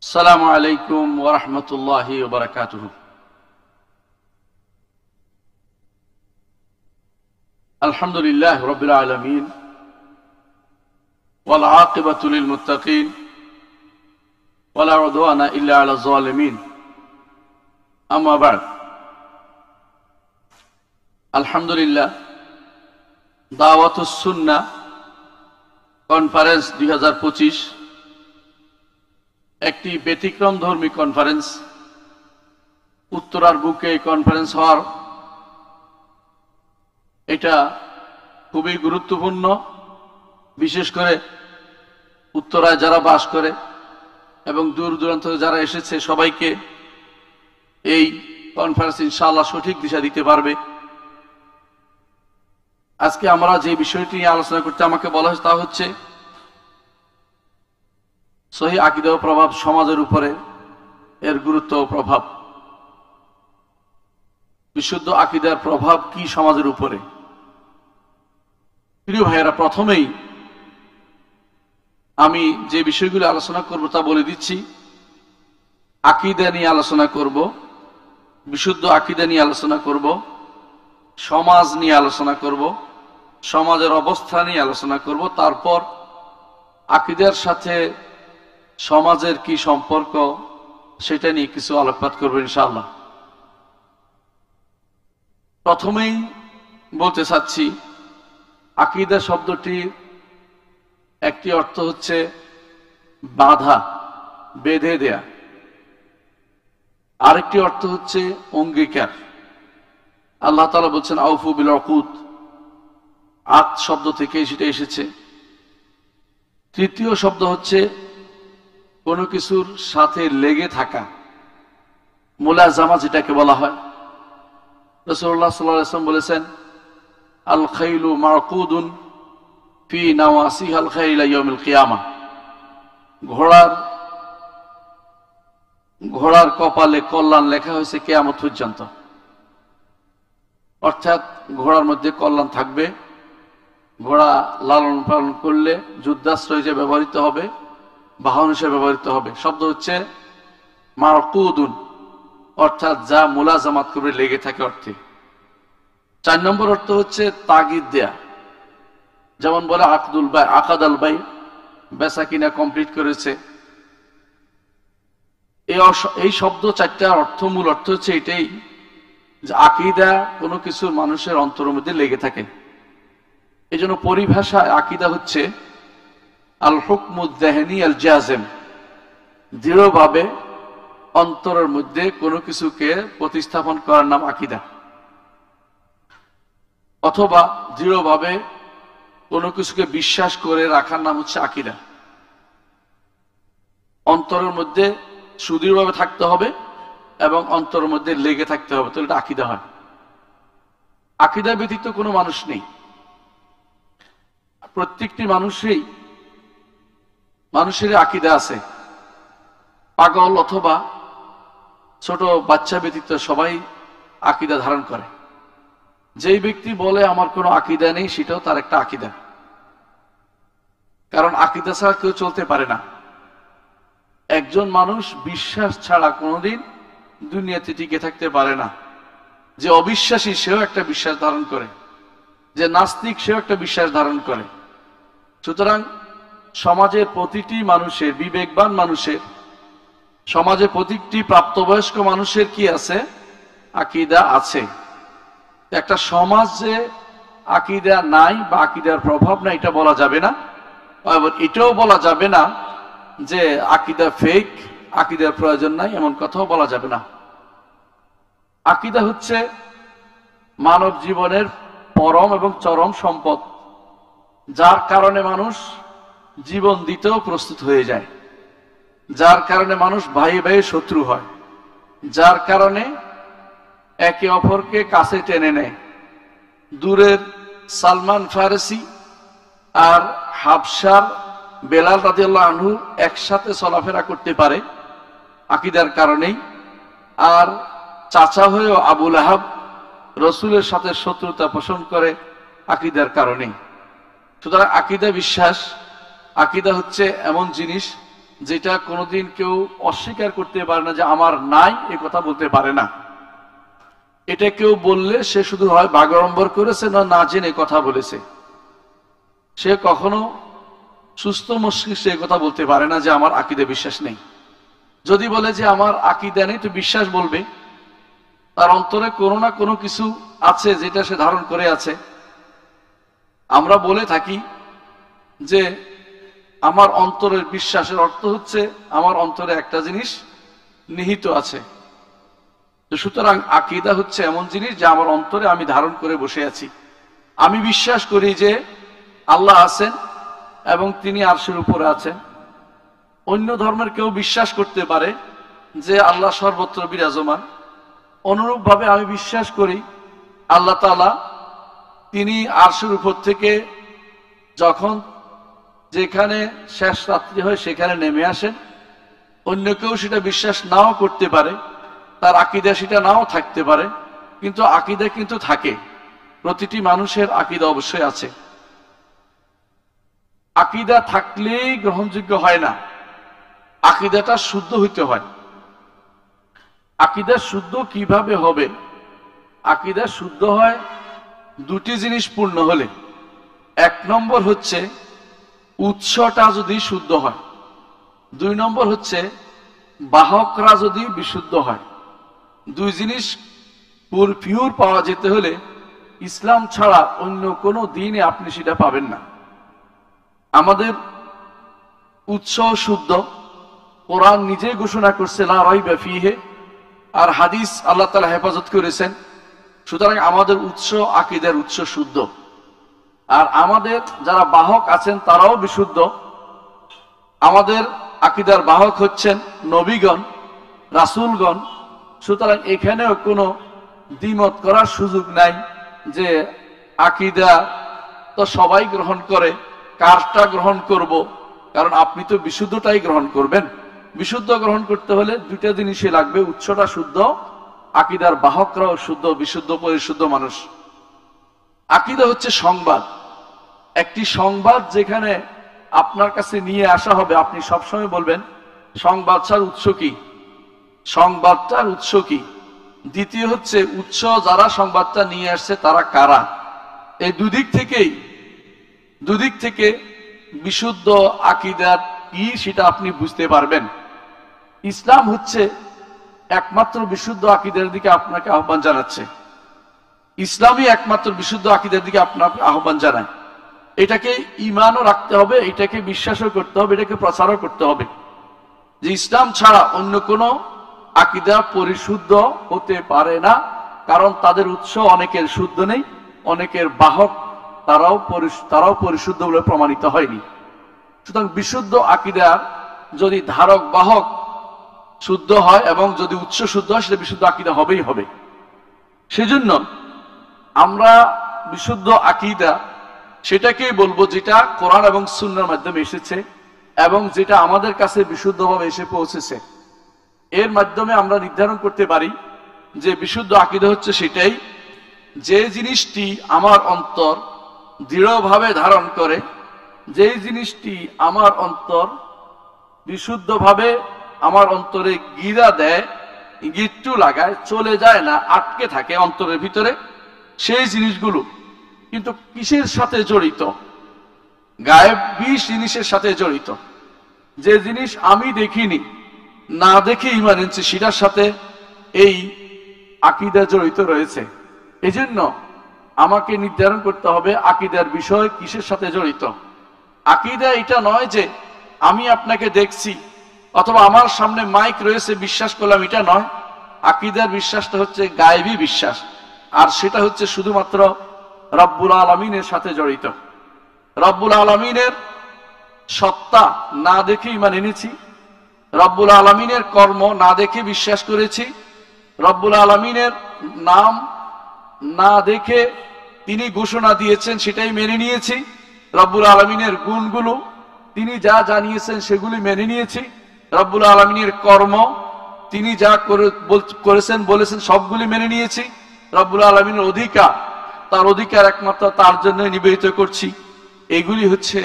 السلام عليكم ورحمة الله وبركاته. الحمد لله رب العالمين والعاقبة للمتقين ولا عدوان إلا على الظالمين. أما بعد، الحمد لله দাওয়াত সুন্নাহ কনফারেন্স 2025 একটি ব্যতিক্রম ধর্মী কনফারেন্স। উত্তরার বুকে এই কনফারেন্স হওয়ার এটা খুবই গুরুত্বপূর্ণ। বিশেষ করে উত্তরায় যারা বাস করে এবং দূর দূরান্ত যারা এসেছে সবাইকে এই কনফারেন্স ইনশাআল্লাহ সঠিক দিশা দিতে পারবে। আজকে আমরা যে বিষয়টি নিয়ে আলোচনা করতে আমাকে বলা হয়েছে তা হচ্ছে সহিহ আকীদা ও প্রভাব সমাজের উপরে, এর গুরুত্ব ও প্রভাব। বিশুদ্ধ আকীদার প্রভাব কি সমাজের উপরে? প্রিয় ভাইয়েরা, প্রথমেই আমি যে বিষয়গুলো আলোচনা করব তা বলে দিচ্ছি। আকীদা নিয়ে আলোচনা করব, বিশুদ্ধ আকীদা নিয়ে আলোচনা করব, সমাজ নিয়ে আলোচনা করব, সমাজের অবস্থা নিয়ে আলোচনা করব, তারপর আকীদার সাথে সমাজের কি সম্পর্ক সেটা নিয়ে কিছু আলোকপাত করব ইনশাআল্লাহ। প্রথমেই বলতে চাচ্ছি, আকীদা শব্দটির একটি অর্থ হচ্ছে বাধা, বেঁধে দেয়া। আরেকটি অর্থ হচ্ছে অঙ্গীকার। আল্লাহ তাআলা বলছেন আউফু বিল উকুদ, আদ শব্দ থেকে সেটা এসেছে। তৃতীয় শব্দ হচ্ছে কোনো কিছুর সাথে লেগে থাকা, মুলাজামা যেটাকে বলা হয়। রাসূলুল্লাহ সাল্লাল্লাহু আলাইহি ওয়াসাল্লাম বলেছেন আল খাইলু মারকুদুন ফি নাওয়াসিহাল খাইল ইলা ইয়াউমিল কিয়ামা। ঘোড়ার কপালে কল্যাণ লেখা হয়েছে কিয়ামত পর্যন্ত। অর্থাৎ ঘোড়ার মধ্যে কল্যাণ থাকবে। ঘোড়া লালন পালন করলে যুদ্ধাস্ত্র হিসেবে ব্যবহৃত হবে, বাহন হিসেবে ব্যবহৃত হবে। শব্দ হচ্ছে মারকুদুন, অর্থাৎ যা মুলাজামাত করে লেগে থাকে অর্থে। 4 নম্বর অর্থ হচ্ছে তাগিদ দেয়া। যেমন বলে আকদুল বাই, আকাদাল বাই, বেচা কিনা কমপ্লিট করেছে। এই শব্দ 4টা অর্থ, মূল অর্থ হচ্ছে এটাই যে আকীদা কোনো কিছু মানুষের অন্তরের মধ্যে লেগে থাকে। এই জন্য পরিভাষায় আকীদা হচ্ছে আল হুকমুদ যাহনি আল জাযিম, দৃঢ়ভাবে অন্তরের মধ্যে কোনো কিছুকে প্রতিস্থাপন করার নাম আকীদা। অথবা দৃঢ়ভাবে কোনো কিছুকে বিশ্বাস করে রাখার নাম হচ্ছে আকীদা। অন্তরের মধ্যে সুদৃঢ়ভাবে থাকতে হবে এবং অন্তরের মধ্যে লেগে থাকতে হবে, তো এটা আকীদা হয়। আকীদা ব্যতীত কোনো মানুষ নেই। প্রত্যেকটি মানুষের আকীদা আছে। পাগল অথবা ছোট বাচ্চা ব্যতীত সবাই আকীদা ধারণ করে। যেই ব্যক্তি বলে আমার কোনো আকীদা নেই, সেটাও তার একটা আকীদা। কারণ আকীদা ছাড়া কেউ চলতে পারে না। একজন মানুষ বিশ্বাস ছাড়া কোনোদিন দুনিয়াতে টিকে থাকতে পারে না। যে অবিশ্বাসী সেও একটা বিশ্বাস ধারণ করে, যে নাস্তিক সেও একটা বিশ্বাস ধারণ করে। সুতরাং সমাজের প্রতিটি মানুষের, বিবেকবান মানুষের, সমাজের প্রতিটি প্রাপ্তবয়স্ক মানুষের কি আছে? আকীদা আছে। একটা সমাজ যে আকীদা নাই বা আকীদার প্রভাব নাই এটা বলা যাবে না। আবার এটাও বলা যাবে না যে আকীদা ফেক, আকীদার প্রয়োজন নাই, এমন কথাও বলা যাবে না। আকীদা হচ্ছে মানব জীবনের পরম এবং চরম সম্পদ, যার কারণে মানুষ জীবন দিতেও প্রস্তুত হয়ে যায়, যার কারণে মানুষ ভাই ভাই শত্রু হয়, যার কারণে একে অপরকে কাছে টেনে নেয়। দূরের সালমান ফারসি আর হাবশার বেলাল রাদিয়াল্লাহু আনহু একসাথে চলাফেরা করতে পারে আকীদার কারণেই। আর চাচা হয়েও আবু লাহাব রসুলের সাথে শত্রুতা পোষণ করে আকীদার কারণেই। সুতরাং আকীদা বিশ্বাস, আকীদা হচ্ছে এমন জিনিস যেটা কোনোদিন কেউ অস্বীকার করতে পারে না, যে আমার নাই এ কথা বলতে পারে না। এটা কেউ বললে সে শুধু হয় বাগাড়ম্বর করেছে, না জেনে কথা বলেছে। সে কখনো সুস্থ মস্তিষ্কে কথা বলতে পারে না যে আমার আকীদা বিশ্বাস নেই। যদি বলে যে আমার আকীদা নেই, তো বিশ্বাস বলবে তার অন্তরে কোনো না কোনো কিছু আছে যেটা সে ধারণ করে আছে। আমরা বলে থাকি যে আমার অন্তরের বিশ্বাসের অর্থ হচ্ছে আমার অন্তরে একটা জিনিস নিহিত আছে। তো সুতরাং আকীদা হচ্ছে এমন জিনিস যা আমার অন্তরে আমি ধারণ করে বসে আছি। আমি বিশ্বাস করি যে আল্লাহ আছেন এবং তিনি আরশের উপরে আছেন। অন্য ধর্মের কেউ বিশ্বাস করতে পারে যে আল্লাহ সর্বত্র বিরাজমান। অনুরূপভাবে আমি বিশ্বাস করি আল্লাহ তাআলা তিনি আরশের উপর থেকে যখন যেখানে শেষ রাত্রি হয় সেখানে নেমে আসেন। অন্য কেউ সেটা বিশ্বাস নাও করতে পারে, তার আকীদা সেটা নাও থাকতে পারে, কিন্তু আকীদা কিন্তু থাকে। প্রতিটি মানুষের আকীদা অবশ্যই আছে। আকীদা থাকলেই গ্রহণযোগ্য হয় না, আকীদাটা শুদ্ধ হইতে হয়। আকীদা শুদ্ধ কিভাবে হবে? আকীদা শুদ্ধ হয় দুটি জিনিস পূর্ণ হলে। এক নম্বর হচ্ছে উৎসটা যদি শুদ্ধ হয়, দুই নম্বর হচ্ছে বাহকরা যদি বিশুদ্ধ হয়। দুই জিনিস পিওর পাওয়া যেতে হলে ইসলাম ছাড়া অন্য কোনো দিনে আপনি সেটা পাবেন না। আমাদের উৎস শুদ্ধ, কোরআন নিজে ঘোষণা করছে লা রাইবা ফীহি, আর হাদিস আল্লাহ তাআলা হেফাজত করেছেন। সুতরাং আমাদের উৎস, আকীদার উৎস শুদ্ধ। আর আমাদের যারা বাহক আছেন তারাও বিশুদ্ধ। আমাদের আকীদার বাহক হচ্ছেন নবীগণ, রাসূলগণ। সুতরাং এখানেও কোনো দ্বিমত করার সুযোগ নাই যে আকীদা তো সবাই গ্রহণ করে, কারটা গ্রহণ করব। কারণ আপনি তো বিশুদ্ধটাই গ্রহণ করবেন। বিশুদ্ধ গ্রহণ করতে হলে দুইটা জিনিসই লাগবে, উৎসটা শুদ্ধ, আকীদার বাহকরাও শুদ্ধ, বিশুদ্ধ পরিশুদ্ধ মানুষ। আকীদা হচ্ছে সংবাদ, একটি সংবাদ যেখানে আপনার কাছে নিয়ে আসা হবে। আপনি সবসময় বলবেন সংবাদটার উৎস কি, সংবাদটার উৎস কি। দ্বিতীয় হচ্ছে উৎস, যারা সংবাদটা নিয়ে আসছে তারা কারা। এই দুদিক থেকে বিশুদ্ধ আকীদার কি সেটা আপনি বুঝতে পারবেন। ইসলাম হচ্ছে একমাত্র বিশুদ্ধ আকীদার দিকে আপনাকে আহ্বান জানাচ্ছে। ইসলামই একমাত্র বিশুদ্ধ আকীদার দিকে আপনাকে আহ্বান জানায়। এটাকে ঈমানও রাখতে হবে, এটাকে বিশ্বাসও করতে হবে, এটাকে প্রচারও করতে হবে যে ইসলাম ছাড়া অন্য কোনো আকীদা পরিশুদ্ধ হতে পারে না। কারণ তাদের উৎস অনেকের শুদ্ধ নেই, অনেকের বাহক তারাও পরিশুদ্ধ বলে প্রমাণিত হয়নি। সুতরাং বিশুদ্ধ আকীদার যদি ধারক বাহক শুদ্ধ হয় এবং যদি উৎস শুদ্ধ হয়, সেটা বিশুদ্ধ আকীদা হবেই হবে। সেজন্য আমরা বিশুদ্ধ আকীদা সেটাকেই বলবো যেটা কোরআন এবং সুন্নাহর মাধ্যমে এসেছে এবং যেটা আমাদের কাছে বিশুদ্ধভাবে এসে পৌঁছেছে। এর মাধ্যমে আমরা নির্ধারণ করতে পারি যে বিশুদ্ধ আকীদা হচ্ছে সেটাই যে জিনিসটি আমার অন্তর দৃঢ়ভাবে ধারণ করে, যেই জিনিসটি আমার অন্তর বিশুদ্ধভাবে আমার অন্তরে গিরা দেয়, গিট্টু লাগায়, চলে যায় না, আটকে থাকে অন্তরের ভিতরে, সেই জিনিসগুলো কিন্তু কিসের সাথে জড়িত? গায়েবী জিনিসের সাথে জড়িত। যে জিনিস আমি দেখিনি, না দেখে ঈমান এনেছি, সেটার সাথে এই আকীদা জড়িত রয়েছে। এজন্য আমাকে নির্ধারণ করতে হবে আকীদার বিষয় কিসের সাথে জড়িত। আকীদা এটা নয় যে আমি আপনাকে দেখছি অথবা আমার সামনে মাইক রয়েছে বিশ্বাস করলাম, এটা নয়। আকীদার বিশ্বাসটা হচ্ছে গায়েবী বিশ্বাস, আর সেটা হচ্ছে শুধুমাত্র রব্বুল আলামিনের সাথে জড়িত। রব্বুল আলামিনের সত্তা না দেখে ঈমান এনেছি, রব্বুল আলামিনের কর্ম না দেখে বিশ্বাস করেছি, রব্বুল আলামিনের নাম না দেখে তিনি ঘোষণা দিয়েছেন সেটাই মেনে নিয়েছি, রব্বুল আলামিনের গুণগুলো তিনি যা জানিয়েছেন সেগুলি মেনে নিয়েছি, রব্বুল আলামিনের কর্ম তিনি যা করেছেন বলেছেন সবগুলি মেনে নিয়েছি, রব্বুল আলামিনের অধিকার, তার অধিকার একমাত্র তার জন্য নিবেদিত করছি। এগুলি হচ্ছে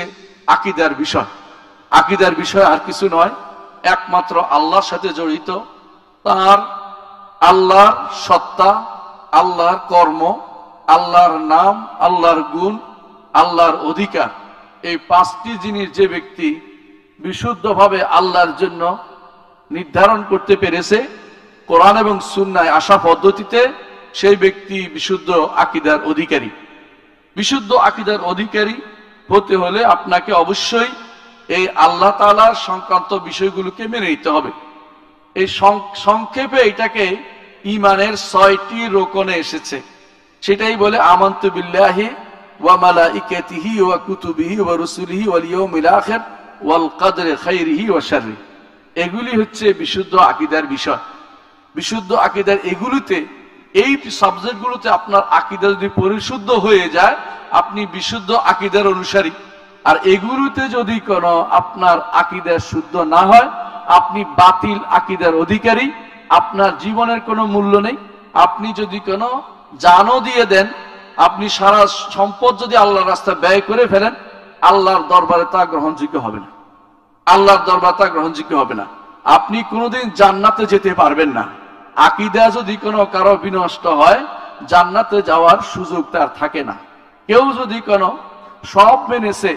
আকীদার বিষয়। আকীদার বিষয় আর কিছু নয়। একমাত্র আল্লাহর সাথে জড়িত, তার আল্লাহর সত্তা, আল্লাহর কর্ম, আল্লাহর নাম, আল্লাহর গুণ, আল্লাহর অধিকার, এই পাঁচটি জিনিস যে ব্যক্তি বিশুদ্ধভাবে আল্লাহর জন্য নির্ধারণ করতে পেরেছে কোরআন এবং সুন্নায় আসা পদ্ধতিতে, সেই ব্যক্তি বিশুদ্ধ আকীদার অধিকারী। বিশুদ্ধ আকীদার অধিকারী হতে হলে আপনাকে অবশ্যই এই আল্লাহ তাআলার সংক্রান্ত বিষয়গুলোকে মেনে নিতে হবে। এই সংক্ষেপে এটাকে ঈমানের 6টি রোকনে এসেছে। সেটাই বলে আমানতু বিল্লাহি ওয়া মালাইকাতিহি ওয়া কুতুবিহি ওয়া রুসুলিহি ওয়াল ইয়াউমিল আখির ওয়াল কদরি খাইরিহি ওয়া শাররিহি। এগুলি হচ্ছে বিশুদ্ধ আকীদার বিষয়। বিশুদ্ধ আকীদার এগুলিতে, এই সাবজেক্টগুলোতে আপনার আকীদা যদি পরিশুদ্ধ হয়ে যায়, আপনি বিশুদ্ধ আকীদার অনুসারী। আর এগুলোতে যদি কোনো আপনার আকীদা শুদ্ধ না হয়, আপনি বাতিল আকীদার অধিকারী। আপনার জীবনের কোনো মূল্য নেই। আপনি যদি কোনো জানও দিয়ে দেন, আপনি সারা সম্পদ যদি আল্লাহর রাস্তায় ব্যয় করে ফেলেন, আল্লাহর দরবারে তা গ্রহণযোগ্য হবে না। আল্লাহর দরবারে তা গ্রহণযোগ্য হবে না। আপনি কোনোদিন জান্নাতে যেতে পারবেন না। আকীদা যদি কোনো কারো বিনষ্ট হয়, জান্নাতে যাওয়ার সুযোগ তার থাকে না। কেউ যদি কোনো সব মেনেছে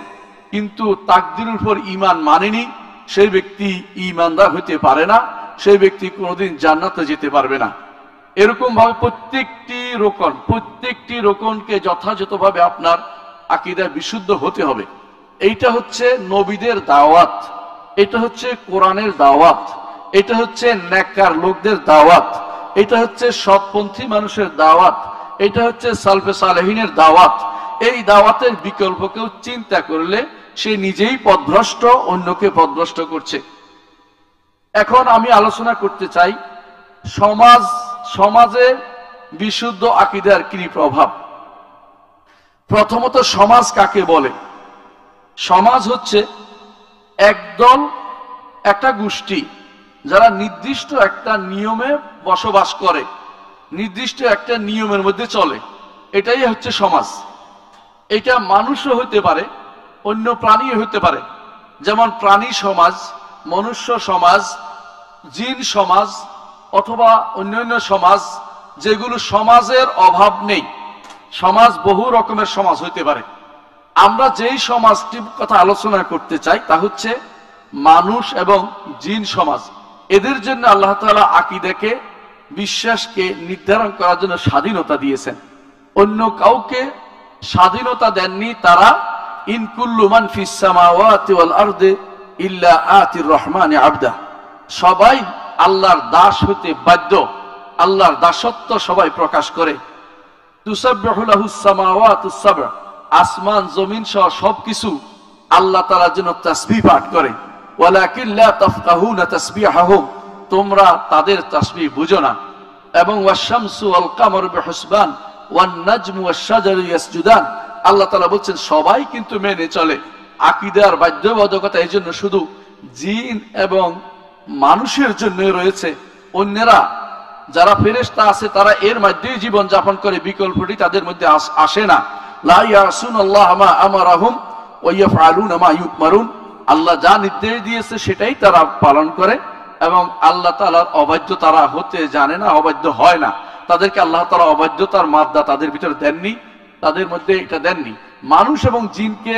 কিন্তু তাকদীরের উপর ঈমান মানেনি, সেই ব্যক্তি ঈমানদার হতে পারে না। সেই ব্যক্তি কোনোদিন জান্নাতে যেতে পারবে না। এরকম ভাবে প্রত্যেকটি রোকনকে যথাযথভাবে আপনার আকীদা বিশুদ্ধ হতে হবে। এইটা হচ্ছে নবীদের দাওয়াত, এটা হচ্ছে কোরআনের দাওয়াত, এটা হচ্ছে নেককার লোকদের দাওয়াত, এটা হচ্ছে সৎপন্থী মানুষের দাওয়াত, এটা হচ্ছে সালফে সালেহিনের দাওয়াত। এই দাওয়াতের বিকল্প কেউ চিন্তা করলে সে নিজেই পথভ্রষ্ট, অন্যকে পথভ্রষ্ট করছে। এখন আমি আলোচনা করতে চাই সমাজে বিশুদ্ধ আকীদার কি প্রভাব। প্রথমত, সমাজ কাকে বলে? সমাজ হচ্ছে একদল, একটা গোষ্ঠী যারা নির্দিষ্ট একটা নিয়মে বসবাস করে, নির্দিষ্ট একটা নিয়মের মধ্যে চলে, এটাই হচ্ছে সমাজ। এটা মানুষও হতে পারে, অন্য প্রাণীও হতে পারে। যেমন প্রাণী সমাজ, মনুষ্য সমাজ, জিন সমাজ, অথবা অন্যান্য সমাজ, যেগুলো সমাজের অভাব নেই। সমাজ বহু রকমের সমাজ হইতে পারে। আমরা যেই সমাজটির কথা আলোচনা করতে চাই তা হচ্ছে মানুষ এবং জিন সমাজ। এদের জন্য আল্লাহ তাআলা আকীদাকে, বিশ্বাসকে নির্ধারণ করার জন্য স্বাধীনতা দিয়েছেন। অন্য কাউকে স্বাধীনতা দেননি। তারা ইন কুল্লু মান ফিস সামাওয়াতি ওয়াল আরদি ইল্লা আতির রহমানি আবদা, সবাই আল্লাহর দাস হতে বাধ্য। আল্লাহর দাসত্ব সবাই প্রকাশ করে। তুসাব্বিহু লাহুস সামাওয়াতুস সাব'উ, আসমান জমিন সহ সবকিছু আল্লাহ তাআলার জন্য তাসবিহ পাঠ করে। ওয়ালাকিন লা তাফকাহুনা তাসবিহাহুম, তোমরা তাদের তাসবিহ বুঝো না। এবং ওয়াশ-শামসু ওয়াল কামারু বিহুসবান ওয়ান নাজমু ওয়াশ-শাজারু ইয়াসজুদান, আল্লাহ তাআলা বলছেন সবাই কিন্তু মেনে চলে। আকীদার বাধ্যবাধকতা এই জন্য শুধু জিন এবং মানুষের জন্য রয়েছে। অন্যরা যারা ফেরেশতা আছে তারা এর মধ্যেই জীবন যাপন করে, বিকল্পটি তাদের মধ্যে আসে না। লা ইয়াসুনাল্লাহ মা আমারাহুম ওয়া ইয়াফআলুনা মা ইউমারুন, আল্লাহ যা নির্দেশ দিয়েছে সেটাই তারা পালন করে এবং আল্লাহ তাআলার অবাধ্য তারা হতে জানে না, অবাধ্য হয় না। তাদেরকে আল্লাহ তাআলা অবাধ্যতার মাদ্দা তাদের ভিতরে দেননি, তাদের মধ্যে এটা দেননি। মানুষ এবং জিনকে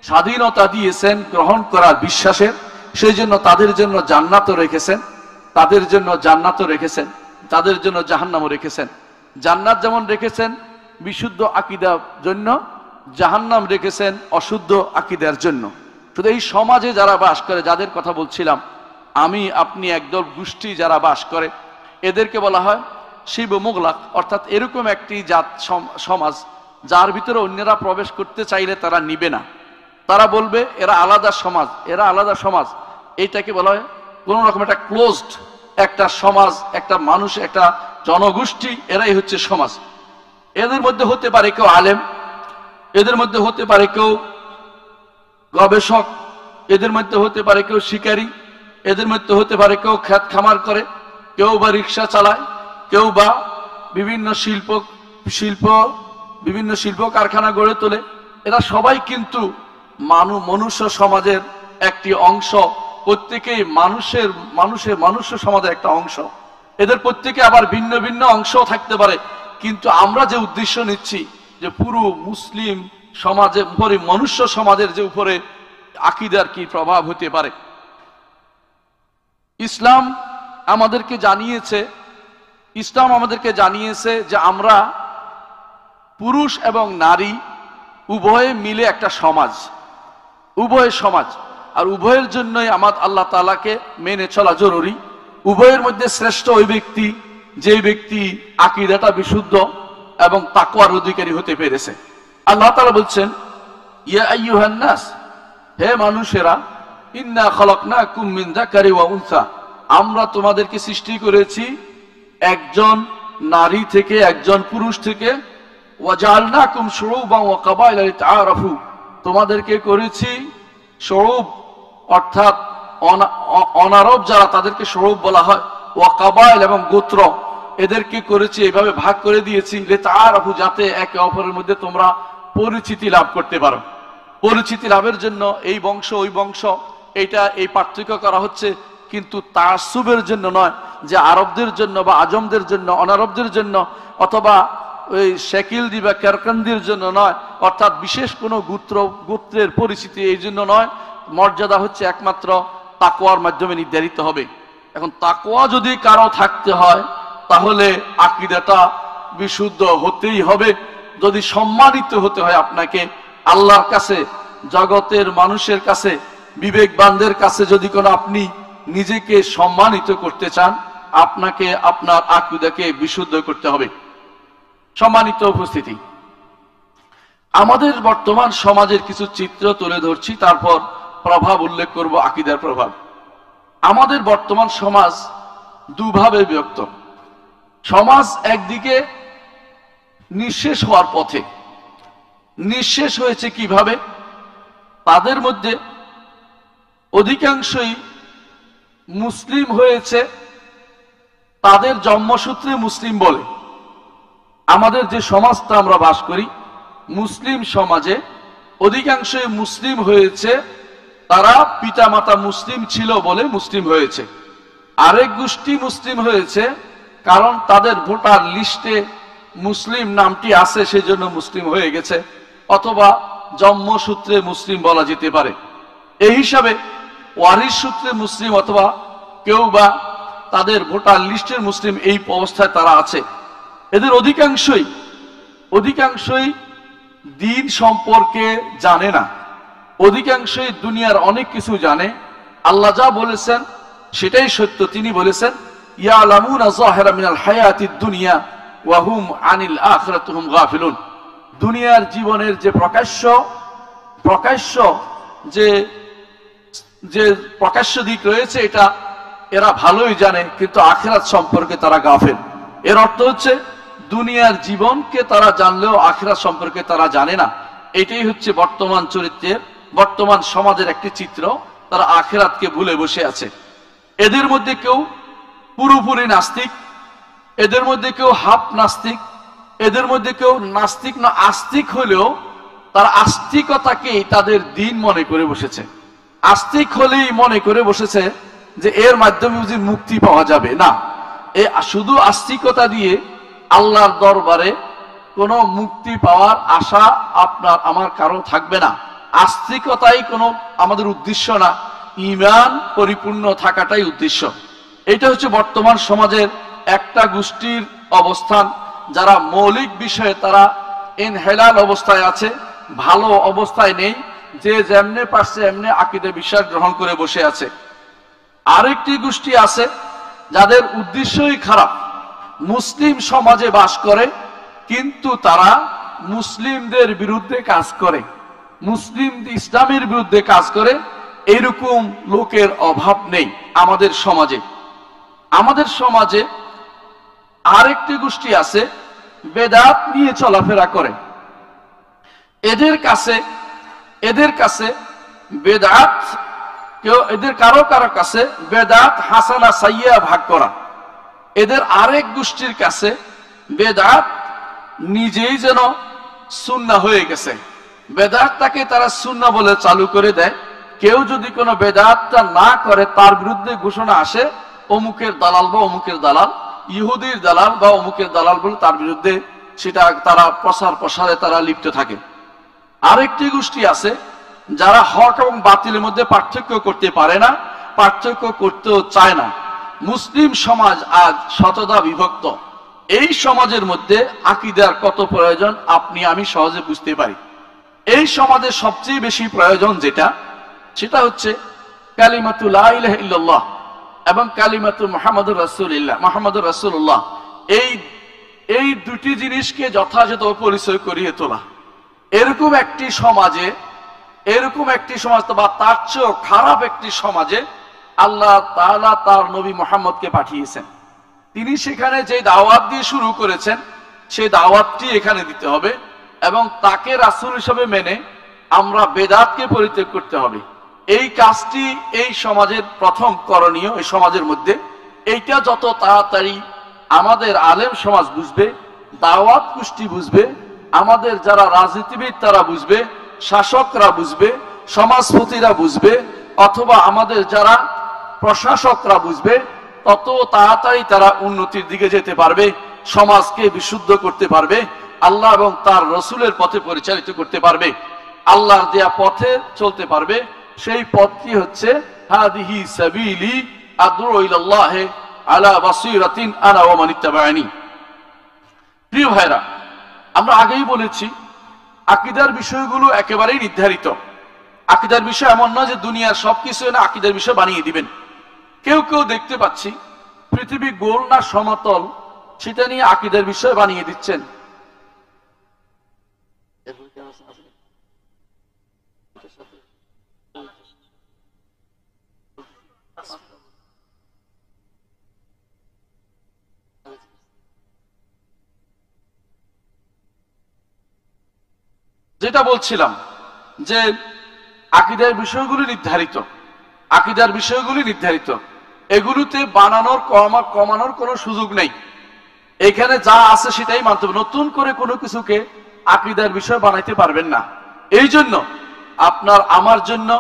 স্বাধীনতা দিয়েছেন গ্রহণ করার বিশ্বাসের, সেই জন্য তাদের জন্য জান্নাতও রেখেছেন, তাদের জন্য জান্নাতও রেখেছেন, তাদের জন্য জাহান্নামও রেখেছেন। জান্নাত যেমন রেখেছেন বিশুদ্ধ আকীদার জন্য, জাহান্নাম রেখেছেন অশুদ্ধ আকীদার জন্য। শুধু এই সমাজে যারা বাস করে, যাদের কথা বলছিলাম আমি, আপনি, একদল গোষ্ঠী যারা বাস করে, এদেরকে বলা হয় শিব মুগলাক, অর্থাৎ এরকম একটি জাত সমাজ যার ভিতরে অন্যরা প্রবেশ করতে চাইলে তারা নিবে না। তারা বলবে এরা আলাদা সমাজ, এরা আলাদা সমাজ। এইটাকে বলা হয় কোন রকম একটা ক্লোজড একটা সমাজ, একটা মানুষ, একটা জনগোষ্ঠী, এরাই হচ্ছে সমাজ। এদের মধ্যে হতে পারে কেউ আলেম, এদের মধ্যে হতে পারে কেউ গবেষক, এদের মধ্যে হতে পারে কেউ শিকারী, এদের মধ্যে হতে পারে কেউ ক্ষেত খামার করে, কেউ বা রিক্সা চালায়, কেউ বা বিভিন্ন শিল্প কারখানা গড়ে তোলে। এরা সবাই কিন্তু মনুষ্য সমাজের একটি অংশ, প্রত্যেকেই মানুষ সমাজের একটা অংশ। এদের প্রত্যেকে আবার ভিন্ন ভিন্ন অংশও থাকতে পারে, কিন্তু আমরা যে উদ্দেশ্য নিচ্ছি যে পুরো মুসলিম সমাজের উপরে, মনুষ্য সমাজের যে উপরে আকীদার কি প্রভাব হতে পারে। ইসলাম আমাদেরকে জানিয়েছে যে আমরা পুরুষ এবং নারী উভয়ে মিলে একটা সমাজ, আর উভয়ের জন্যই আল্লাহ তাআলাকে মেনে চলা জরুরি। উভয়ের মধ্যে শ্রেষ্ঠ ওই ব্যক্তি যে ব্যক্তি আকীদাটা বিশুদ্ধ এবং তাকওয়ার অধিকারী হতে পেরেছে। আল্লাহ তাআলা বলছেন, ইয়া আইয়ুহান নাস, হে মানুষেরা, ইন্না খালাকনাকুম মিন যাকারি ওয়া উনসা, আমরা তোমাদেরকে সৃষ্টি করেছি একজন নারী থেকে, একজন পুরুষ থেকে। ওয়া জাআলনাকুম শুউবান ওয়া কাবাইলা লিতাআরাফু, তোমাদেরকে করেছি শুউব অর্থাৎ অনারব যারা তাদেরকে শুউব বলা হয়, ওয়া কাবাইল এবং গোত্র, এদেরকে করেছি এইভাবে ভাগ করে দিয়েছি লিতাআরাফু, যাতে একে অপরের মধ্যে তোমরা পরিচিতি লাভ করতে পারো। পরিচিতি লাভের জন্য এই বংশ ওই বংশ এই পার্থক্য করা হচ্ছে, কিন্তু তাআসসুবের জন্য নয়, যে আরবদের জন্য বা আজমদের জন্য, অনারবদের জন্য, অথবা ওই শেকিলদি বা কেরকান্দির জন্য নয়, অর্থাৎ বিশেষ কোনো গোত্রের পরিচিতি এই জন্য নয়। মর্যাদা হচ্ছে একমাত্র তাকওয়ার মাধ্যমে নির্ধারিত হবে। এখন তাকওয়া যদি কারো থাকতে হয় তাহলে আকীদাটা বিশুদ্ধ হতেই হবে। যদি সম্মানিত হতে হয় আপনাকে আল্লাহর কাছে, জগতের মানুষের কাছে, বিবেকবানদের কাছে, যদি কোনো আপনি নিজেকে সম্মানিত করতে চান, আপনাকে আপনার আকীদাকে বিশুদ্ধ করতে হবে। সম্মানিত উপস্থিতি, আমাদের বর্তমান সমাজের কিছু চিত্র তুলে ধরছি, তারপর প্রভাব উল্লেখ করব, আকীদার প্রভাব। আমাদের বর্তমান সমাজ দুভাবে বিভক্ত। সমাজ একদিকে নিঃশেষ হওয়ার পথে। নিঃশেষ হয়েছে কিভাবে? তাদের মধ্যে অধিকাংশই মুসলিম হয়েছে, তাদের জন্মসূত্রে মুসলিম বলে। আমাদের যে সমাজটা আমরা বাস করি, মুসলিম সমাজে অধিকাংশই মুসলিম হয়েছে, তারা পিতামাতা মুসলিম ছিল বলে মুসলিম হয়েছে। আরেক গোষ্ঠী মুসলিম হয়েছে কারণ তাদের ভোটার লিস্টে মুসলিম নামটি আছে, সেজন্য মুসলিম হয়ে গেছে, অথবা জন্মসূত্রে মুসলিম বলা যেতে পারে। এই হিসাবে ওয়ারিশ সূত্রে মুসলিম, অথবা কেউ বা তাদের ভোটার লিস্টের মুসলিম, এই অবস্থায় তারা আছে। এদের অধিকাংশই দিন সম্পর্কে জানে না, অধিকাংশই দুনিয়ার অনেক কিছু জানে। আল্লাহ যা বলেছেন সেটাই সত্য। তিনি বলেছেন, ইয়ালামুনা যাহিরা মিনাল হায়াতিদ দুনিয়া ওয়া হুম আনিল আখিরাতি হুম গাফিলুন। দুনিয়ার জীবনের যে প্রকাশ্য যে প্রকাশ্য দিক রয়েছে, এটা এরা ভালোই জানে, কিন্তু আখিরাত সম্পর্কে তারা গাফেল। এর অর্থ হচ্ছে দুনিয়ার জীবনকে তারা জানলেও আখিরাত সম্পর্কে তারা জানে না। এটাই হচ্ছে বর্তমান সমাজের একটি চিত্র। তারা আখিরাতকে ভুলে বসে আছে। এদের মধ্যে কেউ পুরোপুরি নাস্তিক, এদের মধ্যে কেউ হাফ নাস্তিক, এদের মধ্যে কেউ নাস্তিক না আস্তিক হলেও তারা আস্তিকতাকেই তাদের দিন মনে করে বসেছে। আস্তিক হলেই মনে করে বসেছে যে এর মাধ্যমে বুঝি মুক্তি পাওয়া যাবে। না, এই শুধু আস্তিকতা দিয়ে আল্লাহর দরবারে কোনো মুক্তি পাওয়ার আশা আপনার আমার কারো থাকবে না। আস্তিকতাই কোনো আমাদের উদ্দেশ্য না, ঈমান পরিপূর্ণ থাকাটাই উদ্দেশ্য। এটা হচ্ছে বর্তমান সমাজের একটা গোষ্ঠীর অবস্থান, যারা মৌলিক বিষয়ে তারা ইনহেলাল অবস্থায় আছে, ভালো অবস্থায় নেই, যে যেমনে পারছে এমনি আকীদা বিশ্বাস গ্রহণ করে বসে আছে। আরেকটি গোষ্ঠী আছে যাদের উদ্দেশ্যই খারাপ, মুসলিম সমাজে বাস করে কিন্তু তারা মুসলিমদের বিরুদ্ধে কাজ করে, ইসলামের বিরুদ্ধে কাজ করে। এরকম লোকের অভাব নেই আমাদের সমাজে। আমাদের সমাজে আরেকটি গোষ্ঠী আছে বেদাত নিয়ে চলাফেরা করে। এদের কাছে বেদাত এদের কারো কাছে বেদাত হাসানা সাইয়্যা ভাগ করা। এদের আরেক গোষ্ঠীর কাছে বেদাত নিজেই যেন সুন্নাহ হয়ে গেছে। বেদাতটাকে তারা সুন্নাহ বলে চালু করে দেয়, কেউ যদি কোনো বেদাতটা না করে, তার বিরুদ্ধে ঘোষণা আসে অমুকের দালাল বা অমুকের দালাল, ইহুদির দালাল বা অমুকের দালাল বলে তার বিরুদ্ধে সেটা তারা প্রচার প্রসারে তারা লিপ্ত থাকে। আরেকটি গোষ্ঠী আছে যারা হক এবং বাতিলের মধ্যে পার্থক্য করতে পারে না, পার্থক্য করতেও চায় না। মুসলিম সমাজ আজ শতদা বিভক্ত। এই সমাজের মধ্যে আকীদার কত প্রয়োজন আপনি আমি সহজে বুঝতে পারি। এই সমাজের সবচেয়ে বেশি প্রয়োজন সেটা হচ্ছে কালিমাতু লা ইলাহা ইল্লাল্লাহ এবং কালিমাতু মুহাম্মাদুর রাসূলুল্লাহ। এই দুটি জিনিসকে যথাযথ পরিচয় করিয়ে তোলা। এরকম একটি সমাজ বা তার চেয়েও খারাপ একটি সমাজে আল্লাহ তাআলা তার নবী মুহাম্মদকে পাঠিয়েছেন। তিনি সেখানে যে দাওয়াত দিয়ে শুরু করেছেন সেই দাওয়াতটি এখানে দিতে হবে এবং তাকে রাসূল হিসেবে মেনে আমরা বেদাতকে পরিত্যাগ করতে হবে। এই কাজটি এই সমাজের প্রথম করণীয়। এই সমাজের মধ্যে এইটা যত তাড়াতাড়ি আমাদের আলেম সমাজ বুঝবে, দাওয়াত গোষ্ঠী বুঝবে, আমাদের যারা রাজনীতিবিদ তারা বুঝবে, শাসকরা বুঝবে, সমাজপতিরা বুঝবে, অথবা আমাদের যারা প্রশাসকরা বুঝবে, তত তাড়াতাড়ি তারা উন্নতির দিকে যেতে পারবে, সমাজকে বিশুদ্ধ করতে পারবে, আল্লাহ এবং তার রসুলের পথে পরিচালিত করতে পারবে, আল্লাহর দেয়া পথে চলতে পারবে। সেই পথটি হচ্ছে হাদিহি সাবিলি আদউ ইলাল্লাহি আলা বাসীরাতিন আনা ওয়া মান ইত্তাবা'আনি। প্রিয় ভাইরা, আমরা আগেই বলেছি আকীদার বিষয়গুলো একেবারেই নির্ধারিত। আকীদার বিষয় এমন নয় যে দুনিয়ার সবকিছু না আকীদার বিষয় বানিয়ে দিবেন। কেউ কেউ দেখতে পাচ্ছি পৃথিবী গোল না সমতল সেটা নিয়ে আকীদার বিষয় বানিয়ে দিচ্ছেন। যেটা বলছিলাম যে আকীদার বিষয়গুলি নির্ধারিত, এগুলোতে বানানোর কমানোর কোনো সুযোগ নেই। এখানে যা আছে সেটাই মানতে হবে। নতুন করে কোনো কিছুকে আকীদার বিষয় বানাইতে পারবেন না। এই জন্য আপনার আমার জন্য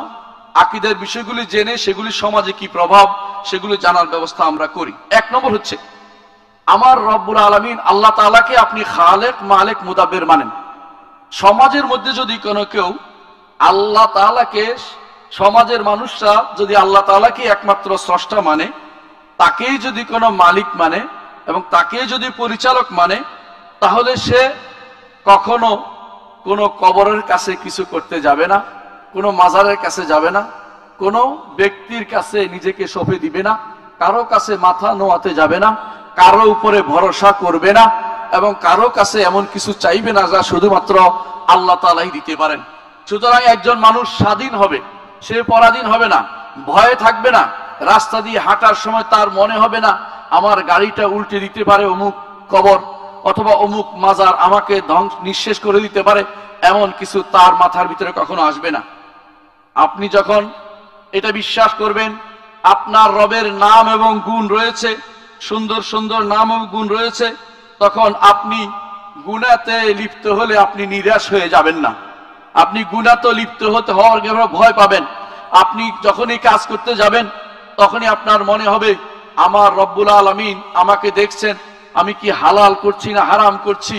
আকীদার বিষয়গুলি জেনে সেগুলি সমাজে কি প্রভাব সেগুলি জানার ব্যবস্থা আমরা করি। এক নম্বর হচ্ছে আমার রব্বুল আলামিন আল্লাহ তাআলাকে আপনি খালেক মালিক মুদাব্বির মানেন। সমাজের মধ্যে যদি কোনো কেউ আল্লাহ তাআলাকে, সমাজের মানুষরা যদি আল্লাহ তাআলাকে একমাত্র স্রষ্টা মানে, তাকেই যদি কোনো মালিক মানে এবং তাকেই যদি পরিচালক মানে, তাহলে সে কখনো কোনো কবরের কাছে কিছু করতে যাবে না, কোনো মাজারের কাছে যাবে না, কোনো ব্যক্তির কাছে নিজেকে সঁপে দিবে না, কারো কাছে মাথা নোয়াতে যাবে না, কারো উপরে ভরসা করবে না এবং কারো কাছে এমন কিছু চাইবে না যা শুধুমাত্র আল্লাহ তাআলাই দিতে পারেন। সুতরাং একজন মানুষ স্বাধীন হবে, সে পরাধীন হবে না, ভয়ে থাকবে না। রাস্তা দিয়ে হাঁটার সময় তার মনে হবে না আমার গাড়িটা উল্টে দিতে পারে অমুক কবর অথবা অমুক মাজার, আমাকে নিঃশেষ করে দিতে পারে, এমন কিছু তার মাথার ভিতরে কখনো আসবে না। আপনি যখন এটা বিশ্বাস করবেন আপনার রবের নাম এবং গুণ রয়েছে, সুন্দর সুন্দর নাম এবং গুণ রয়েছে, তখন আপনি গুনাতে লিপ্ত হলে আপনি নিরাশ হয়ে যাবেন না। আপনি গুনাতে লিপ্ত হওয়ার ভয় পাবেন। আপনি যখনই কাজ করতে যাবেন তখনই আপনার মনে হবে আমার রব্বুল আলামিন আমাকে দেখছেন, আমি কি হালাল করছি না হারাম করছি,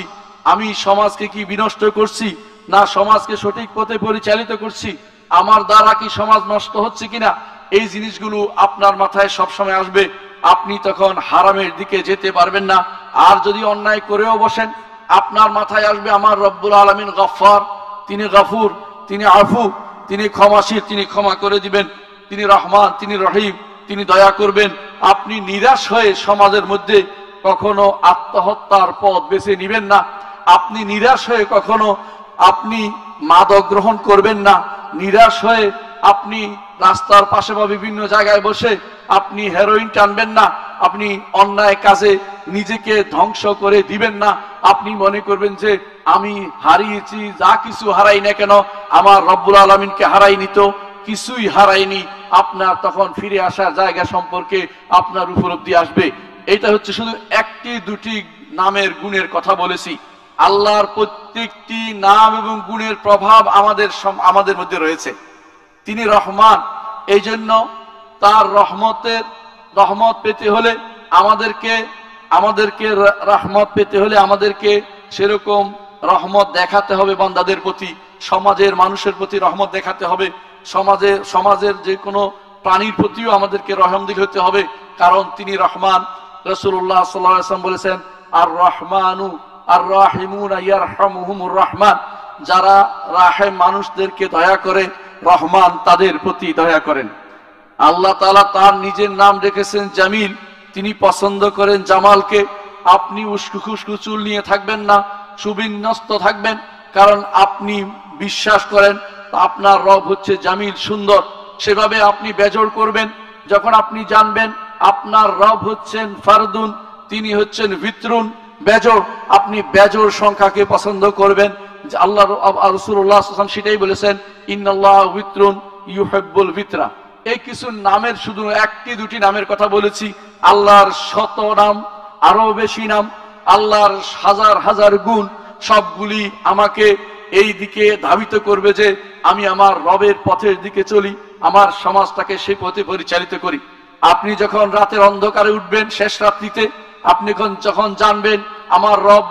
আমি সমাজকে কি বিনষ্ট করছি না সমাজকে সঠিক পথে পরিচালিত করছি, আমার দ্বারা কি সমাজ নষ্ট হচ্ছে কিনা, এই জিনিসগুলো আপনার মাথায় সবসময় আসবে। আপনি তখন হারামের দিকে যেতে পারবেন না। আর যদি অন্যায় করেও বসেন আপনার মাথায় আসবে আমার রব্বুল আলামিন গফফার, তিনি গফুর, তিনি আফু, তিনি ক্ষমাশীল, তিনি ক্ষমা করে দিবেন, তিনি রহমান, তিনি রহিম, তিনি দয়া করবেন। আপনি নিরাশ হয়ে সমাজের মধ্যে কখনো আত্মহত্যার পথ বেছে নিবেন না। আপনি নিরাশ হয়ে কখনো আপনি মাদক গ্রহণ করবেন না। নিরাশ হয়ে আপনি রাস্তার পাশে বা বিভিন্ন জায়গায় বসে আপনি হেরোইন টানবেন না। আপনি অন্যায় কাজে নিজেকে ধ্বংস করে দিবেন না। আপনি মনে করবেন যে আমি হারিয়েছি, যা কিছু হারাই না কেন আমার রব্বুল আলামিনকে হারাইনি তো কিছুই হারাইনি। আপনার তখন ফিরে আসার জায়গা সম্পর্কে আপনার উপলব্ধি আসবে। এটা হচ্ছে শুধু একটি দুটি নামের গুণের কথা বলেছি। আল্লাহর প্রত্যেকটি নাম এবং গুণের প্রভাব আমাদের মধ্যে রয়েছে। তিনি রহমান। এই জন্য তার রহমত পেতে হলে আমাদেরকে রহমত পেতে হলে আমাদেরকে সেরকম রহমত দেখাতে হবে বান্দাদের প্রতি, সমাজের মানুষের প্রতি রহমত দেখাতে হবে, সমাজের যে কোনো প্রাণীর প্রতিও আমাদেরকে রহমদিল হতে হবে, কারণ তিনি রহমান। রাসূলুল্লাহ সাল্লাল্লাহু আলাইহি ওয়াসাল্লাম বলেছেন, আর রহমানু আর রাহিমুনা ইয়ারহামুহুমুর রহমান, যারা রাহিম মানুষদেরকে দয়া করে, রহমান তাদের প্রতি দয়া করেন। আল্লাহ তাআলা তার নিজের নাম রেখেছেন জামিল, তিনি পছন্দ করেন জামালকে। আপনি উস্কো খুস্কো চুল নিয়ে থাকবেন না, সুবিন্যস্ত থাকবেন, কারণ আপনি বিশ্বাস করেন আপনার রব হচ্ছে জামিল, সুন্দর। সেভাবে আপনি বেজড় করবেন। যখন আপনি জানবেন আপনার রব হচ্ছেন ফারদুন, তিনি হচ্ছেন ভিতরুন, বেজড়, আপনি বেজড় সংখ্যাকে পছন্দ করবেন। যে আল্লাহ রাসূলুল্লাহ সাল্লাল্লাহু আলাইহি ওয়াসাল্লাম সেটাই বলেছেন, ইন্নাল্লাহা ভিতরুন ইউহিব্বুল ভিতরা। এই কিছু নামের শুধু একটি দুটি নামের কথা বলেছি, আল্লাহর শত নাম, আরো বেশি নাম, আল্লাহর হাজার হাজার গুণ, সবগুলি আমাকে এই দিকে ধাবিত করবে যে আমি আমার রবের পথের দিকে চলি, আমার সমাজটাকে সেই পথে পরিচালিত করি। আপনি যখন রাতের অন্ধকারে উঠবেন শেষ রাত্রিতে, আপনি যখন জানবেন আমার রব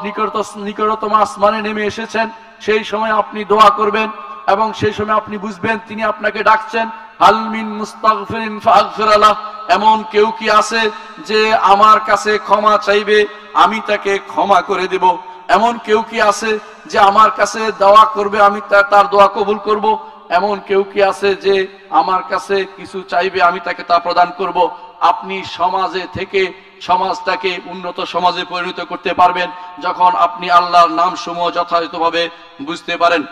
নিকটতম আসমানে নেমে এসেছেন, সেই সময় আপনি দোয়া করবেন এবং সেই সময় আপনি বুঝবেন তিনি আপনাকে ডাকছেন, হাল মিন মুস্তাগফিরিন ফাগফির লাহ। এমন কেউ কি আছে যে আমার কাছে ক্ষমা চাইবে, আমি তাকে ক্ষমা করে দেব। এমন কেউ কি আছে যে আমার কাছে দোয়া করবে, আমি তার দোয়া কবুল করব। এমন কেউ কি আছে যে আমার কাছে কিছু চাইবে, আমি তাকে তা প্রদান করব। আপনি সমাজে থেকে সমাজটাকে উন্নত সমাজে পরিণত করতে পারবেন যখন আপনি আল্লাহর নাম সমূহ যথাযথভাবে বুঝতে পারেন।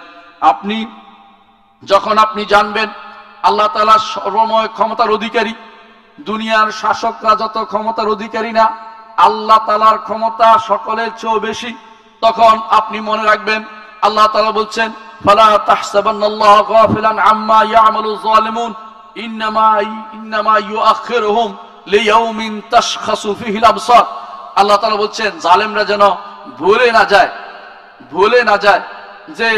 যখন আপনি জানবেন আল্লাহ তাআলা সর্বময় ক্ষমতার অধিকারী, দুনিয়ার শাসকরা যত ক্ষমতার অধিকারী না, আল্লাহ তাআলার ক্ষমতা সকলের চেয়ে বেশি, তখন আপনি মনে রাখবেন আল্লাহ তাআলা বলছেন, ফালা তাহসাবান্নাল্লাহা গাফিলান আম্মা ইয়ামালু যালিমুন ইন্নামা ইউআখিরুহুম লিয়াউমিন তাশখাসু ফীহিল আবসার। আল্লাহ তাআলা বলছেন জালেমরা যেন ভুলে না যায় যে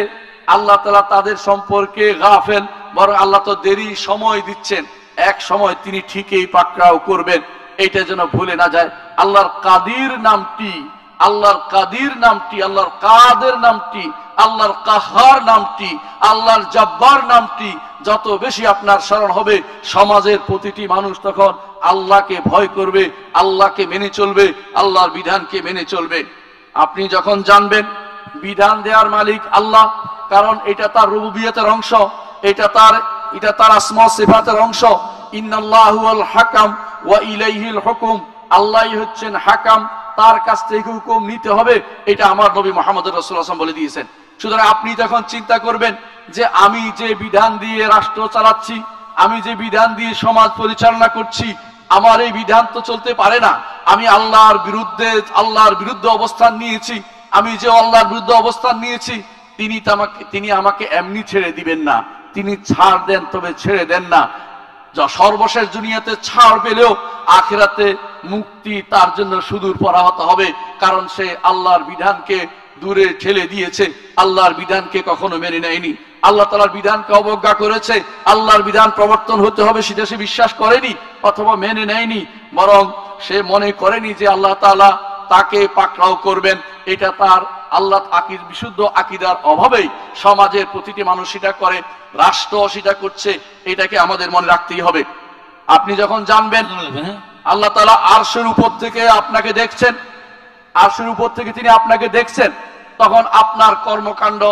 আল্লাহ তাআলা তাদের সম্পর্কে গাফেল, বরং আল্লাহ তো দেরি সময় দিচ্ছেন, এক সময় তিনি ঠিকই পাকড়াও করবেন, এইটা যেন ভুলে না যায়। আল্লাহর কাদির নামটি, আল্লাহর কাদির নামটি, আল্লাহর কাদের নামটি, আল্লাহর কাহার নামটি, আল্লাহর জব্বার নামটি যত বেশি আপনার স্মরণ হবে, সমাজের প্রতিটি মানুষ তখন আল্লাহকে ভয় করবে, আল্লাহকে মেনে চলবে, আল্লাহর বিধানকে মেনে চলবে। আপনি যখন জানবেন বিধান দেওয়ার মালিক আল্লাহ, কারণ এটা তার রুবুবিয়তের অংশ, এটা তার আসমা সিফাতের অংশ। ইন্নাল্লাহু আল হাকাম ওয়া ইলাইহিল হুকুম, আল্লাহই হচ্ছেন হাকাম, তার কাছ থেকে হুকুম নিতে হবে, এটা আমার নবী মুহাম্মদ রাসূলুল্লাহ সাল্লাল্লাহু আলাইহি ওয়াসাল্লাম বলে দিয়েছেন। সুতরাং আপনি যখন চিন্তা করবেন যে আমি যে বিধান দিয়ে রাষ্ট্র চালাচ্ছি, আমি যে বিধান দিয়ে সমাজ পরিচালনা করছি, আমার এই বিধান তো চলতে পারে না, আমি আল্লাহর বিরুদ্ধে অবস্থান নিয়েছি, আমি যে আল্লাহর বিরুদ্ধে অবস্থান নিয়েছি, তিনি আমাকে এমনি ছেড়ে দিবেন না, তিনি ছাড় দেন তবে ছেড়ে দেন না। সর্বশেষ দুনিয়াতে ছাড় পেলেও আখিরাতে মুক্তি তার জন্য সুদূর পরাহত হবে, কারণ সে আল্লাহর বিধানকে দূরে ঠেলে দিয়েছে, আল্লাহর বিধানকে কখনো মেনে নেয়নি, আল্লাহ তাআলার বিধানকে অবজ্ঞা করেছে। আল্লাহর বিধান প্রবর্তন হতে হবে সেটা সে বিশ্বাস করেনি অথবা মেনে নেয়নি, বরং সে মনে করেনি যে আল্লাহ তাআলা তাকে পাকড়াও করবেন। এটা তার বিশুদ্ধ আকীদার অভাবেই সমাজের প্রতিটি মানুষ সেটা করে, রাষ্ট্র সেটা করছে, এটাকে আমাদের মনে রাখতেই হবে। আপনি যখন জানবেন আল্লাহ তাআলা আরশের উপর থেকে আপনাকে দেখছেন, আরশের উপর থেকে তিনি আপনাকে দেখছেন, তখন আপনার কর্মকাণ্ড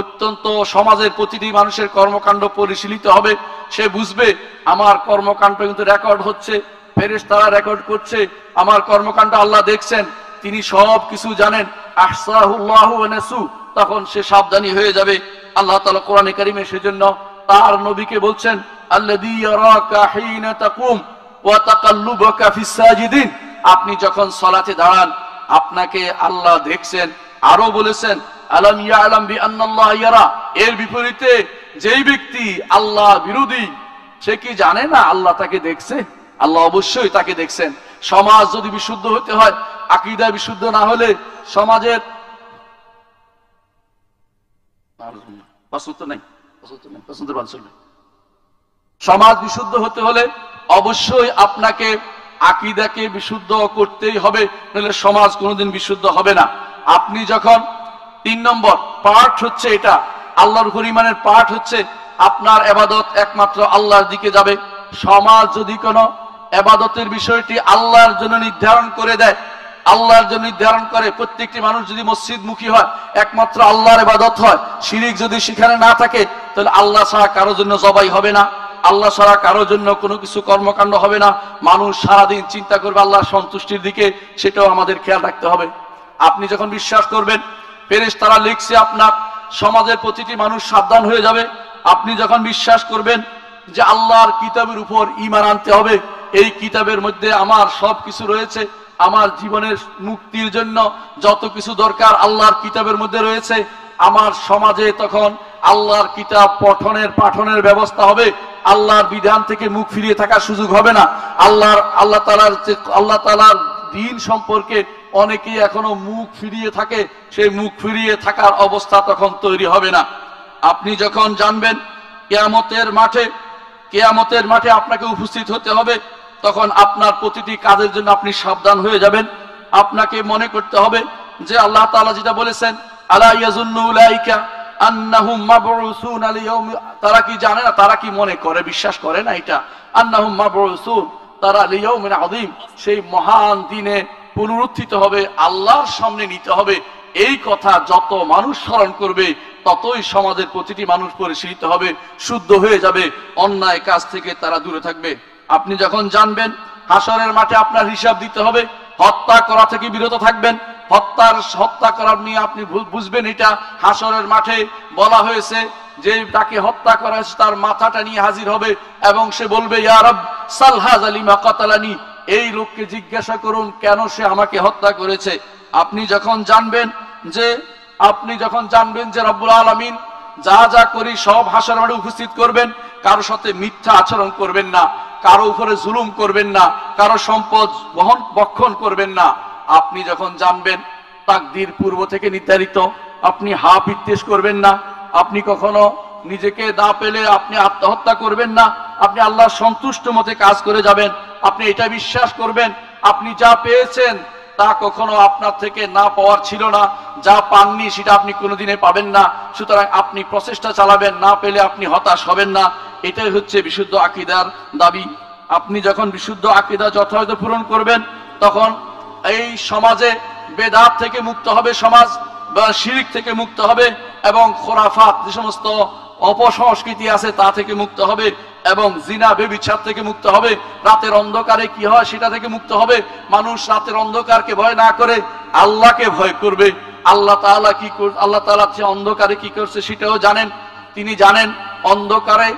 অত্যন্ত সমাজের প্রতিটি মানুষের কর্মকাণ্ড পরিশীলিত হবে। সে বুঝবে আমার কর্মকাণ্ড কিন্তু রেকর্ড হচ্ছে, ফেরেশতারা রেকর্ড করছে, আমার কর্মকাণ্ড আল্লাহ দেখছেন, তিনি সব কিছু জানেন। আহসাহুল্লাহু ওয়া নাসু, তখন সে সাবধানী হয়ে যাবে। আল্লাহ তাআলা কোরআনে কারীমে সেজন্য তার নবীকে বলছেন, আল্লাযী ইয়ারাকা হিনা তাকুম ওয়া তাকাল্লুবাকা ফিস সাজিদিন, আপনি যখন সালাতে দাঁড়ান আপনাকে আল্লাহ দেখছেন। আরো বলেছেন, আলাম ইয়ালাম বিআন্নাল্লাহ ইয়ারা, এর বিপরীতে যেই ব্যক্তি আল্লাহ বিরোধী সে কি জানে না আল্লাহ তাকে দেখছে? আল্লাহ অবশ্যই তাকে দেখছেন। সমাজ যদি বিশুদ্ধ হতে হয়, আকীদা বিশুদ্ধ না হলে সমাজের পছন্দ নাই। সমাজ বিশুদ্ধ হতে হলে অবশ্যই আপনাকে আকীদাকে বিশুদ্ধ করতেই হবে, নাহলে সমাজ কোনোদিন বিশুদ্ধ হবে না। আপনি যখন 3 নম্বর পার্ট হচ্ছে এটা, আল্লাহর উপর ঈমানের পার্ট হচ্ছে আপনার ইবাদত একমাত্র আল্লাহর দিকে যাবে। সমাজ যদি কোনো ইবাদতের বিষয়টি আল্লাহর জন্য নির্ধারণ করে দেয়, আল্লাহর জন্য নির্ধারণ করে, প্রত্যেকটি মানুষ যদি মসজিদমুখী হয়, একমাত্র আল্লাহর ইবাদত হয়, শিরিক যদি সেখানে না থাকে, তাহলে আল্লাহ ছাড়া কারোর জন্য জবাই হবে না, আল্লাহ ছাড়া কারোর জন্য কোনো কিছু কর্মকাণ্ড হবে না। মানুষ সারাদিন চিন্তা করবে আল্লাহর সন্তুষ্টির দিকে, সেটাও আমাদের খেয়াল রাখতে হবে। আপনি যখন বিশ্বাস করবেন ফেরেশতারা লিখছে, আপনার সমাজের প্রতিটি মানুষ সাবধান হয়ে যাবে। আপনি যখন বিশ্বাস করবেন যে আল্লাহর কিতাবের উপর ঈমান আনতে হবে, এই কিতাবের মধ্যে আমার সব কিছু রয়েছে, আমার জীবনের মুক্তির জন্য যত কিছু দরকার আল্লাহর কিতাবের মধ্যে রয়েছে, আমার সমাজে তখন আল্লাহর কিতাব পাঠনের ব্যবস্থা হবে। আল্লাহর বিধান থেকে মুখ ফিরিয়ে থাকার সুযোগ হবে না। আল্লাহ তাআলার দ্বীন সম্পর্কে অনেকেই এখনো মুখ ফিরিয়ে থাকে, সেই মুখ ফিরিয়ে থাকার অবস্থা তখন তৈরি হবে না। আপনি যখন জানবেন কিয়ামতের মাঠে আপনাকে উপস্থিত হতে হবে, তখন আপনার প্রতিটি কাজের জন্য আপনি সাবধান হয়ে যাবেন। আপনাকে মনে করতে হবে যে আল্লাহ তাআলা যেটা বলেছেন, আলা ইয়াজুন্নু উলাইকা আন্নাহুম মাবউসুন লিয়াউম, তারা কি জানে না, তারা কি মনে করে, বিশ্বাস করে না এটা, আন্নাহুম মাবউসুন, তারা লিয়াউমিন আযীম, সেই মহান দিনে পুনরুত্থিত হবে, আল্লাহর সামনে নিতে হবে। এই কথা যত মানুষ স্মরণ করবে ততই সমাজের প্রতিটি মানুষ পরিশীলিত হবে, শুদ্ধ হয়ে যাবে, অন্যায় কাজ থেকে তারা দূরে থাকবে। আপনি যখন জানবেন হাসরের মাঠে আপনার হিসাব দিতে হবে, হত্যা করা থেকে বিরত থাকবেন। হত্যা করার নিয়ে আপনি বুঝবেন এটা হাসরের মাঠে বলা হয়েছে যে তাকে হত্যা করা হয়েছে তার মাথাটা নিয়ে হাজির হবে এবং সে বলবে, ইয়া রব সাল হাযা লিমা কাতালানি, এই লোককে জিজ্ঞাসা করুন কেন সে আমাকে হত্যা করেছে। আপনি যখন জানবেন যে রব্বুল আলামিন যা যা করি সব হাসরের মাঠে উপস্থিত করবেন, কারো সাথে মিথ্যা আচরণ করবেন না, কারো উপরে জুলুম করবেন না, কারো সম্পদ ভক্ষণ করবেন না। আপনি যখন জানবেন তাকদীর পূর্ব থেকে নির্ধারিত, আপনি বিদ্বেষ করবেন না, আপনি কখনো নিজেকে না পেলে আপনি আত্মহত্যা করবেন না, আপনি আল্লাহর সন্তুষ্ট মতে কাজ করে যাবেন। আপনি এটা বিশ্বাস করবেন আপনি যা পেয়েছেন তা কখনো আপনার থেকে না পাওয়ার ছিল না, যা পাননি সেটা আপনি কোনোদিনে পাবেন না, সুতরাং আপনি প্রচেষ্টা চালাবেন, না পেলে আপনি হতাশ হবেন না। এটাই হচ্ছে বিশুদ্ধ আকীদার দাবি। আপনি যখন বিশুদ্ধ আকীদা যথাযথ পূরণ করবেন, তখন এই সমাজে বেদাত থেকে মুক্ত হবে সমাজ, বা শিরক থেকে মুক্ত হবে, এবং খোরাফাত যে সমস্ত অপসংস্কৃতি আছে তা থেকে মুক্ত হবে, এবং জিনা ব্যভিচার থেকে মুক্ত হবে। রাতের অন্ধকারে কি হয় সেটা থেকে মুক্ত হবে। মানুষ রাতের অন্ধকারকে ভয় না করে আল্লাহকে ভয় করবে। আল্লাহ তাআলা যে অন্ধকারে কি করছে সেটাও জানেন। তিনি জানেন অন্ধকারে,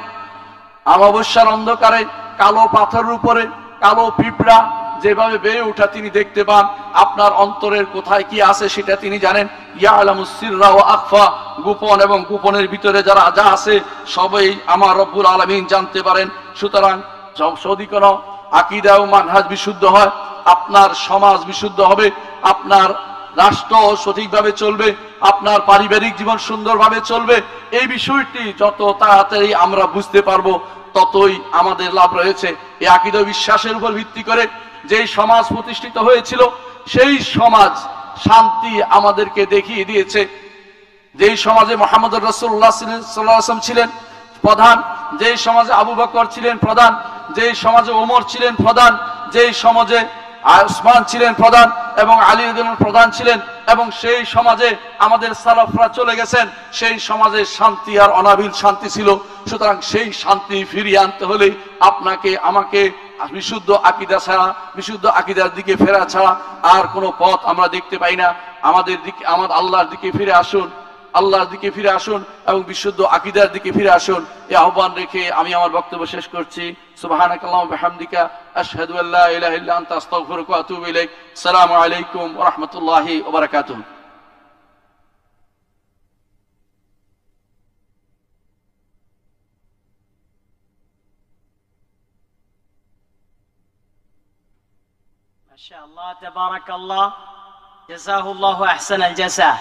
অমাবস্যার অন্ধকারে কালো পাথরের উপরে কালো পিঁপড়া যেভাবে বেয়ে ওঠা তিনি দেখতে পান। আপনার অন্তরের কোথায় কি আছে সেটা তিনি জানেন। ইয়ালামুস সিররা ওয়া আখফা, গোপন এবং গোপনের ভিতরে যা আছে সবই আমার রব্বুল আলামিন জানতে পারেন। সুতরাং যদি কোনো আকীদা ও মানহাজ বিশুদ্ধ হয়, আপনার সমাজ বিশুদ্ধ হবে, আপনার রাষ্ট্র সঠিকভাবে চলবে, আপনার পারিবারিক জীবন সুন্দরভাবে চলবে। এই বিষয়টি যত তাড়াতাড়ি আমরা বুঝতে পারবো ততই আমাদের লাভ রয়েছে। এই আকীদা বিশ্বাসের উপর ভিত্তি করে যেই সমাজ প্রতিষ্ঠিত হয়েছিল, সেই সমাজ শান্তি আমাদেরকে দেখিয়ে দিয়েছে। যেই সমাজে মুহাম্মদুর রাসূলুল্লাহ সাল্লাল্লাহু আলাইহি ওয়াসাল্লাম ছিলেন প্রধান, যেই সমাজে আবু বকর ছিলেন প্রধান, যেই সমাজে ওমর ছিলেন প্রধান, যেই সমাজে উসমান ছিলেন প্রধান এবং আলী রাদিয়াল্লাহু প্রধান ছিলেন, এবং সেই সমাজে আমাদের সালাফরা চলে গেছেন, সেই সমাজে শান্তি আর অনাবিল শান্তি ছিল। সুতরাং সেই শান্তি ফিরিয়ে আনতে হলে আপনাকে আমাকে বিশুদ্ধ আকীদা ছাড়া, বিশুদ্ধ আকীদার দিকে ফেরা ছাড়া আর কোনো পথ আমরা দেখতে পাই না। আমাদের আল্লাহর দিকে ফিরে আসুন, আল্লাহর দিকে ফিরে আসুন এবং বিশুদ্ধ আকীদার দিকে ফিরে আসুন। এই আহ্বান রেখে আমি আমার বক্তব্য শেষ করছি। সুবহানাকাল্লাহু ওয়া বিহামদিকা আশহাদু আল্লা ইলাহা ইল্লা আনতা আস্তাগফিরুকা ওয়া আতুবু ইলাইক। আসসালামু আলাইকুম ওয়া রাহমাতুল্লাহি ওয়া বারাকাতুহু। ما شاء الله تبارك الله، جزاه الله أحسن الجزاء.